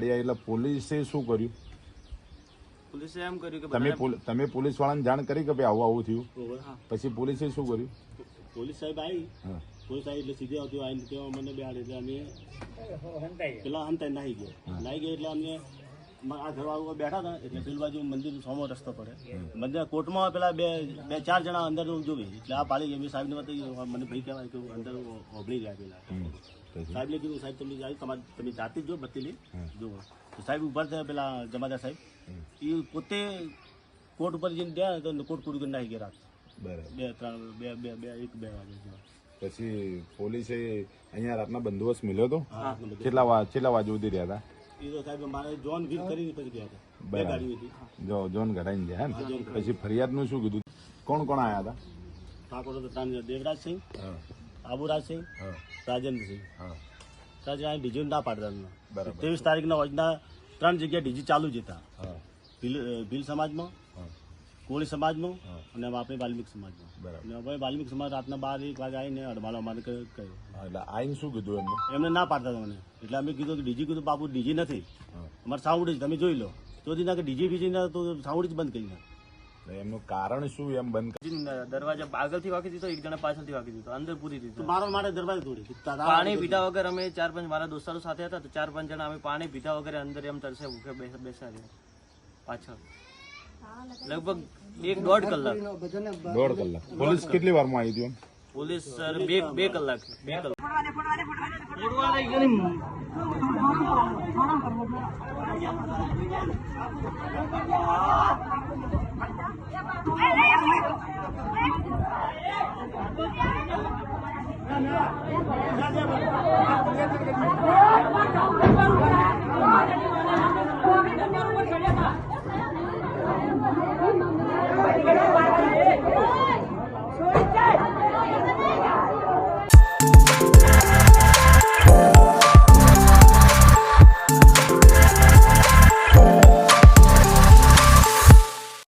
ફરિયાદ એટલે પોલીસે શું કર્યું? પોલીસે એમ કર્યું કે તમે પોલીસ વાળાને જાણ કરી કે ભાઈ આવું આવું થયું? પછી પોલીસે શું કર્યું? પોલીસ સાહેબ આવી, પોલીસ આવી એટલે સીધે આવતી આવીને ત્યાં મને બેહાડી એટલે અમે પેલા અંતાઈ નાહી ગયા એટલે અમને આ ઘરવાળા બેઠા હતા એટલે પેલી બાજુ મંદિર સોમો રસ્તો પડે મંદિર કોર્ટમાં પેલા બે ચાર જણા અંદર જોવી એટલે આ પાડી ગયા સાહેબ ને બતાવી મને ભાઈ કહેવાય કે અંદર ઓભળી ગયા પેલા સાહેબને કીધું સાહેબ તમે જાતે જ જો બત્તી જુઓ તો સાહેબ ઉભા થયા પેલા જમાદાર સાહેબ એ પોતે કોર્ટ ઉપર જઈને ગયા તો કોર્ટ પૂરી કરી નાખી ગયા રાત બે વાગે. પછી પોલીસે અહીંયા રાતના બંદોબસ્ત મળ્યો હતો? કેટલા વાગે સુધી રહ્યા હતા? એ તો સાહેબ મારે જોન વીર કરીને પછી ગયા હતા. બે ગાડી હતી. જોન ઘટાઈને ગયા ને? પછી ફરિયાદનું શું કીધું? કોણ કોણ આવ્યા હતા? ઠાકોર હતા દેવરાજસિંહ, આબુરાજસિંહ, રાજેન્દ્રસિંહ. ત્યાં ડીજી ના પાડતા 23 તારીખના રોજના 3 જગ્યાએ ડીજી ચાલુ જ હતા. ભીલ સમાજમાં, કોળી સમાજમાં અને આપણી વાલ્મીકી સમાજમાં. હવે વાલ્મીકી સમાજ રાતના 12-1 વાગે આવીને અડમાલો અમારે કહ્યું. એટલે આઈને શું કીધું એમને ના પાડતા હતા મને. એટલે અમે કીધું કે ડીજી કીધું બાપુ ડીજી નથી અમારે સાઉન્ડ જ તમે જોઈ લો. તો ના કે ડીજી બીજી ના તો સાઉન્ડ જ બંધ કરી નાખ. એમનું કારણ શું એમ બંધ? દરવાજા આગળથી વાગી દીધો, એક જણા પાછળથી વાગી દીધો, અંદર પૂરી દીધો. મારા માટે દરવાજા તોડી પાણી પીધા વગર અમે 4-5 મારા દોસ્તારો સાથે હતા તો 4-5 જણા અમે પાણી પીધા વગર અંદર એમ તરસે ભૂખે બેસા રહ્યા પાછળ લગભગ 1-1.5 કલાક. 1.5 કલાક. પોલીસ કેટલી વારમાં આવી હતી? પોલીસ સર 2 કલાક. Hey!